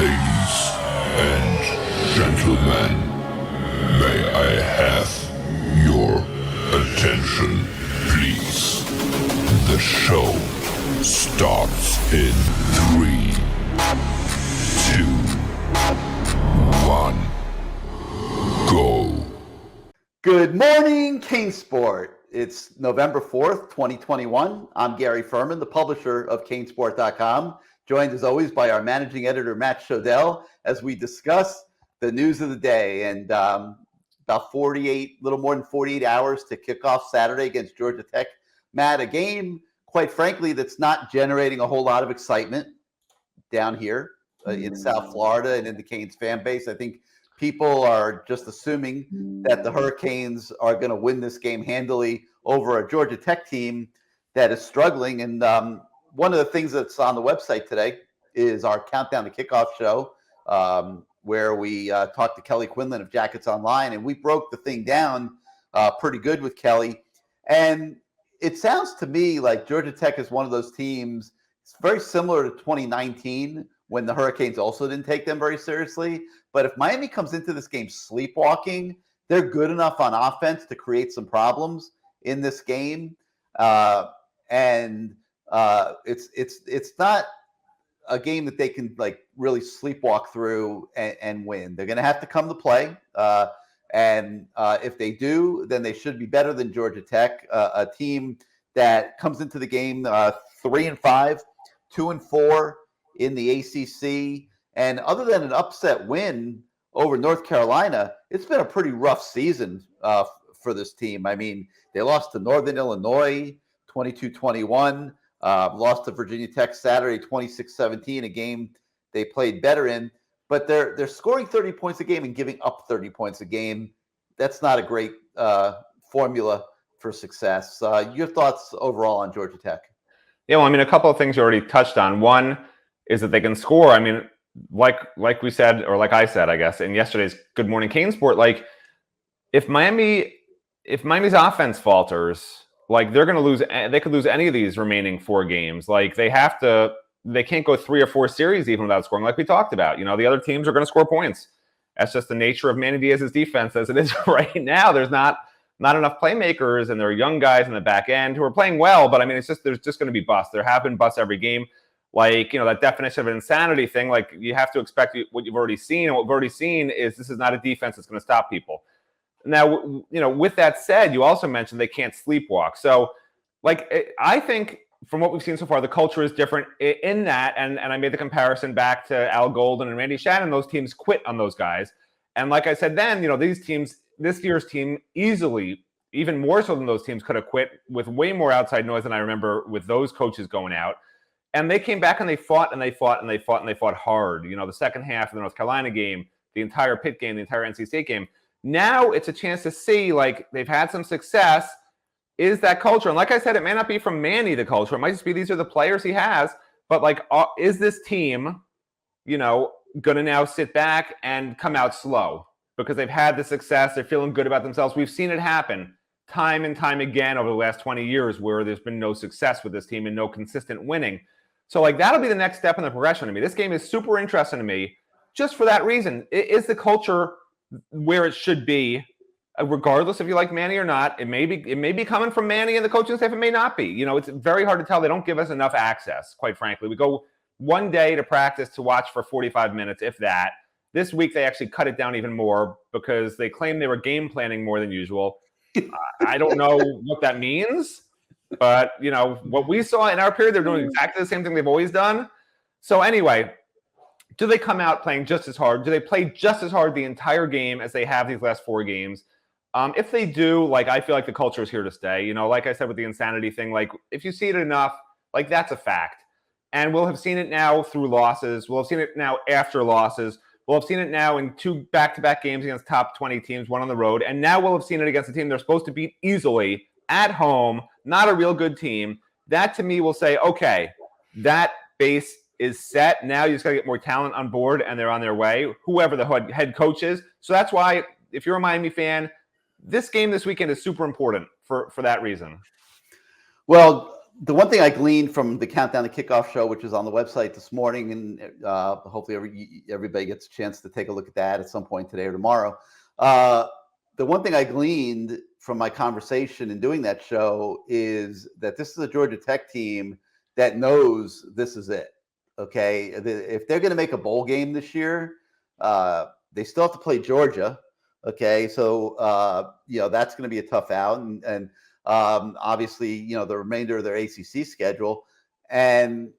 Ladies and gentlemen, may I have your attention, please? The show starts in 3, 2, 1, go. Good morning, CaneSport. It's November 4th, 2021. I'm Gary Ferman, the publisher of CaneSport.com, joined as always by our managing editor, Matt Shodell, as we discuss the news of the day. And about little more than 48 hours to kick off Saturday against Georgia Tech. Matt, a game, quite frankly, that's not generating a whole lot of excitement down here in South Florida and in the Canes fan base. I think people are just assuming that the Hurricanes are going to win this game handily over a Georgia Tech team that is struggling. And one of the things that's on the website today is our Countdown to Kickoff show, where we talked to Kelly Quinlan of Jackets Online, and we broke the thing down pretty good with Kelly. And it sounds to me like Georgia Tech is one of those teams. It's very similar to 2019 when the Hurricanes also didn't take them very seriously. But if Miami comes into this game sleepwalking, they're good enough on offense to create some problems in this game. It's not a game that they can like really sleepwalk through and win. They're going to have to come to play. If they do, then they should be better than Georgia Tech, a team that comes into the game 3-5, 2-4 in the ACC. And other than an upset win over North Carolina, it's been a pretty rough season for this team. I mean, they lost to Northern Illinois 22-21, lost to Virginia Tech Saturday 26-17, a game they played better in. But they're scoring 30 points a game and giving up 30 points a game. That's not a great formula for success. Your thoughts overall on Georgia Tech? Yeah, well, I mean, a couple of things you already touched on. One is that they can score. I mean, like we said, or like I said, I guess, in yesterday's Good Morning CaneSport, like if Miami's offense falters, like they're going to lose. They could lose any of these remaining 4 games. Like they can't go 3 or 4 series even without scoring, like we talked about. You know, the other teams are going to score points. That's just the nature of Manny Diaz's defense as it is right now. There's not enough playmakers, and there are young guys in the back end who are playing well, but I mean, there's just going to be busts. There have been busts every game. Like, you know, that definition of an insanity thing, like you have to expect what you've already seen. And what we've already seen is this is not a defense that's going to stop people. Now, you know, with that said, you also mentioned they can't sleepwalk. So, like, I think from what we've seen so far, the culture is different in that. And I made the comparison back to Al Golden and Randy Shannon. Those teams quit on those guys. And like I said then, you know, these teams, this year's team easily, even more so than those teams, could have quit with way more outside noise than I remember with those coaches going out. And they came back and they fought and they fought and they fought and they fought hard. You know, the second half of the North Carolina game, the entire Pitt game, the entire NC State game. Now it's a chance to see, like, they've had some success. Is that culture? And like I said, it may not be from Manny, the culture. It might just be these are the players he has. But, like, is this team, you know, going to now sit back and come out slow? Because they've had the success. They're feeling good about themselves. We've seen it happen time and time again over the last 20 years where there's been no success with this team and no consistent winning. So, like, that'll be the next step in the progression to me. This game is super interesting to me just for that reason. Is the culture where it should be, regardless if you like Manny or not? It may be coming from Manny and the coaching staff. It may not be. You know, it's very hard to tell. They don't give us enough access, quite frankly. We go one day to practice to watch for 45 minutes, if that. This week, they actually cut it down even more because they claim they were game planning more than usual. I don't know what that means. But, you know, what we saw in our period, they're doing exactly the same thing they've always done. So anyway, do they come out playing just as hard? Do they play just as hard the entire game as they have these last 4 games? If they do, like, I feel like the culture is here to stay. You know, like I said with the insanity thing, like, if you see it enough, like, that's a fact. And we'll have seen it now through losses. We'll have seen it now after losses. We'll have seen it now in 2 back-to-back games against top 20 teams, 1 on the road. And now we'll have seen it against a team they're supposed to beat easily at home, not a real good team. That to me will say, okay, that base is set. Now you just got to get more talent on board and they're on their way, whoever the head coach is. So that's why, if you're a Miami fan, this game this weekend is super important for that reason. Well, The one thing I gleaned from the Countdown to Kickoff show, which is on the website this morning, and hopefully everybody gets a chance to take a look at that at some point today or tomorrow. The one thing I gleaned from my conversation in doing that show is that this is a Georgia Tech team that knows this is it. Okay, if they're going to make a bowl game this year, they still have to play Georgia. Okay, so that's going to be a tough out, and obviously the remainder of their ACC schedule. And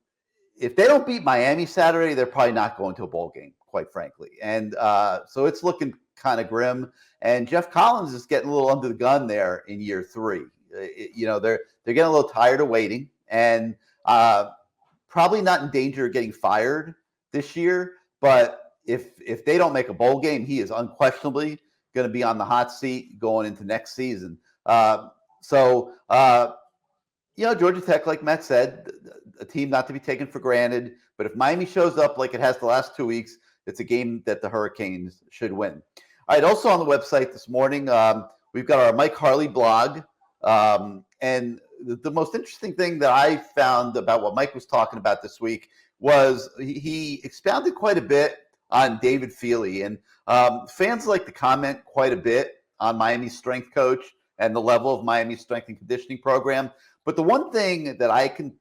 if they don't beat Miami Saturday, they're probably not going to a bowl game, quite frankly. And so it's looking kind of grim. And Jeff Collins is getting a little under the gun there in year 3. They're getting a little tired of waiting, and probably not in danger of getting fired this year. But if they don't make a bowl game, he is unquestionably going to be on the hot seat going into next season. So Georgia Tech, like Matt said, a team not to be taken for granted. But if Miami shows up like it has the last 2 weeks, it's a game that the Hurricanes should win. All right. Also on the website this morning, we've got our Mike Harley blog. And the most interesting thing that I found about what Mike was talking about this week was he expounded quite a bit on David Feely. And fans like to comment quite a bit on Miami's strength coach and the level of Miami's strength and conditioning program. But the one thing that I can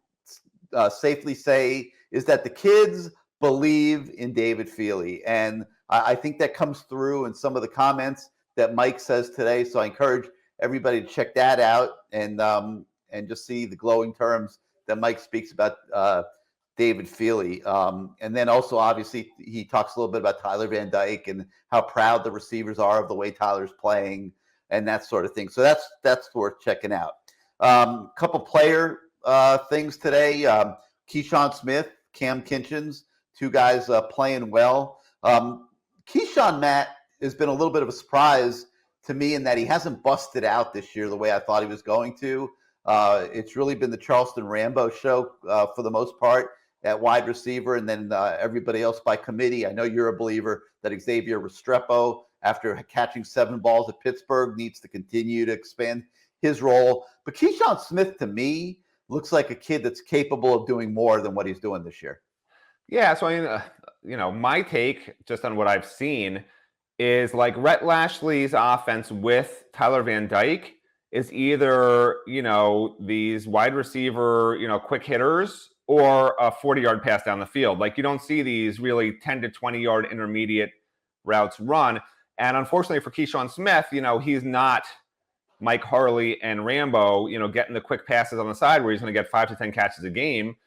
safely say is that the kids believe in David Feely. And I think that comes through in some of the comments that Mike says today. So I encourage everybody to check that out and just see the glowing terms that Mike speaks about David Feely. And then also, obviously, he talks a little bit about Tyler Van Dyke and how proud the receivers are of the way Tyler's playing and that sort of thing. So that's worth checking out. Couple player things today. Keyshawn Smith, Cam Kinchins, 2 guys playing well. Keyshawn, Matt, has been a little bit of a surprise to me in that he hasn't busted out this year the way I thought he was going to. It's really been the Charleston Rambo show for the most part at wide receiver, and then everybody else by committee. I know you're a believer that Xavier Restrepo, after catching 7 balls at Pittsburgh, needs to continue to expand his role. But Keyshawn Smith, to me, looks like a kid that's capable of doing more than what he's doing this year. Yeah, so I mean, my take just on what I've seen is like Rhett Lashley's offense with Tyler Van Dyke is either, these wide receiver, quick hitters or a 40-yard pass down the field. Like you don't see these really 10 to 20-yard intermediate routes run. And unfortunately for Keyshawn Smith, he's not Mike Harley and Rambo, getting the quick passes on the side where he's going to get 5 to 10 catches a game.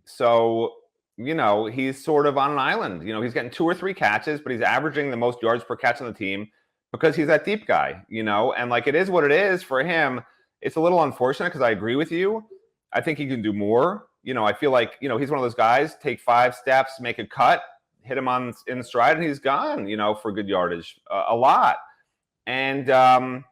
So, he's sort of on an island. He's getting 2 or 3 catches, but he's averaging the most yards per catch on the team because he's that deep guy, and like it is what it is for him. It's a little unfortunate because I agree with you. I think he can do more. I feel like, he's one of those guys, take 5 steps, make a cut, hit him in stride, and he's gone, for good yardage, a lot. And I'm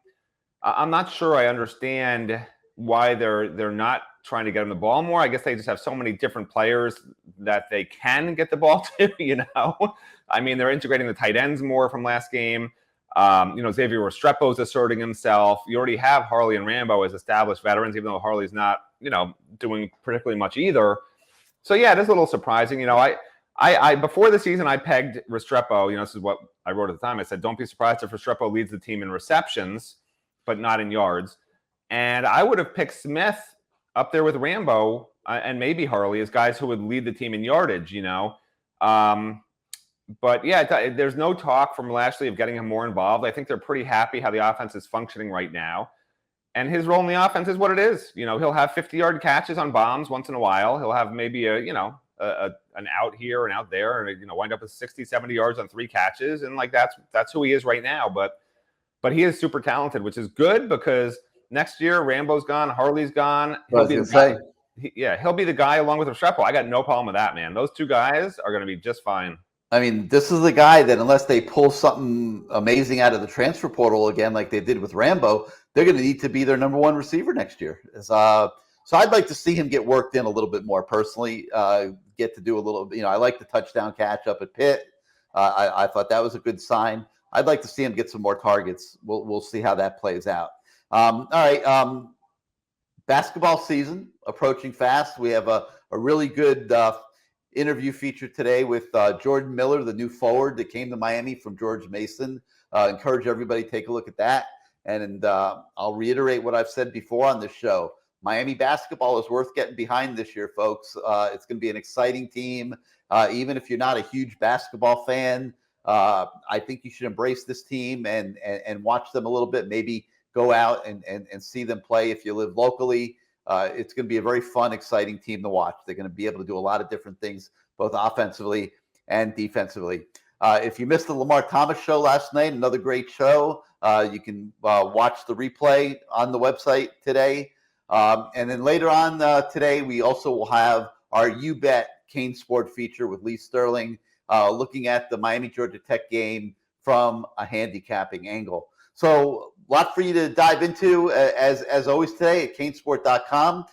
not sure I understand why they're not trying to get him the ball more. I guess they just have so many different players that they can get the ball to, I mean, they're integrating the tight ends more from last game. Xavier Restrepo's asserting himself. You already have Harley and Rambo as established veterans, even though Harley's not, doing particularly much either. So yeah, it is a little surprising. I before the season, I pegged Restrepo. This is what I wrote at the time. I said, don't be surprised if Restrepo leads the team in receptions, but not in yards. And I would have picked Smith up there with Rambo and maybe Harley as guys who would lead the team in yardage, But yeah, there's no talk from Lashley of getting him more involved. I think they're pretty happy how the offense is functioning right now. And his role in the offense is what it is. He'll have 50-yard catches on bombs once in a while. He'll have maybe an out here and out there and, wind up with 60, 70 yards on 3 catches. And like, that's who he is right now. But he is super talented, which is good because next year Rambo's gone, Harley's gone. He'll be the guy along with Restrepo. I got no problem with that, man. Those 2 guys are going to be just fine. I mean, this is the guy that unless they pull something amazing out of the transfer portal again, like they did with Rambo, they're going to need to be their number 1 receiver next year. So I'd like to see him get worked in a little bit more personally, get to do a little, I like the touchdown catch up at Pitt. I thought that was a good sign. I'd like to see him get some more targets. We'll see how that plays out. All right. basketball season approaching fast. We have a really good interview feature today with Jordan Miller, the new forward that came to Miami from George Mason. Encourage everybody to take a look at that. And I'll reiterate what I've said before on this show. Miami basketball is worth getting behind this year, folks. It's going to be an exciting team. Even if you're not a huge basketball fan, I think you should embrace this team and watch them a little bit. Maybe go out and see them play if you live locally. It's going to be a very fun, exciting team to watch. They're going to be able to do a lot of different things, both offensively and defensively. If you missed the Lamar Thomas show last night, another great show, you can watch the replay on the website today. And then later on today, we also will have our You Bet CaneSport feature with Lee Sterling, looking at the Miami-Georgia Tech game from a handicapping angle. So a lot for you to dive into, as always today at CaneSport.com.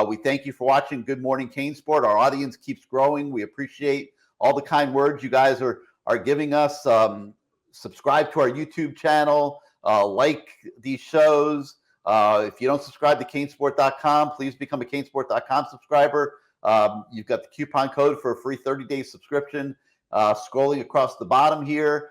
We thank you for watching Good Morning CaneSport. Our audience keeps growing. We appreciate all the kind words you guys are giving us. Subscribe to our YouTube channel. Like these shows. If you don't subscribe to CaneSport.com, please become a CaneSport.com subscriber. You've got the coupon code for a free 30-day subscription scrolling across the bottom here.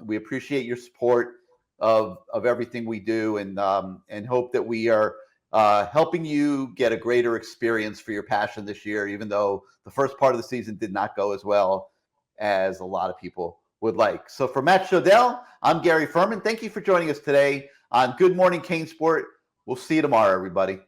We appreciate your support of everything we do, and hope that we are helping you get a greater experience for your passion this year, even though the first part of the season did not go as well as a lot of people would like. So for Matt Shodell, I'm Gary Ferman. Thank you for joining us today on Good Morning CaneSport. We'll see you tomorrow, everybody.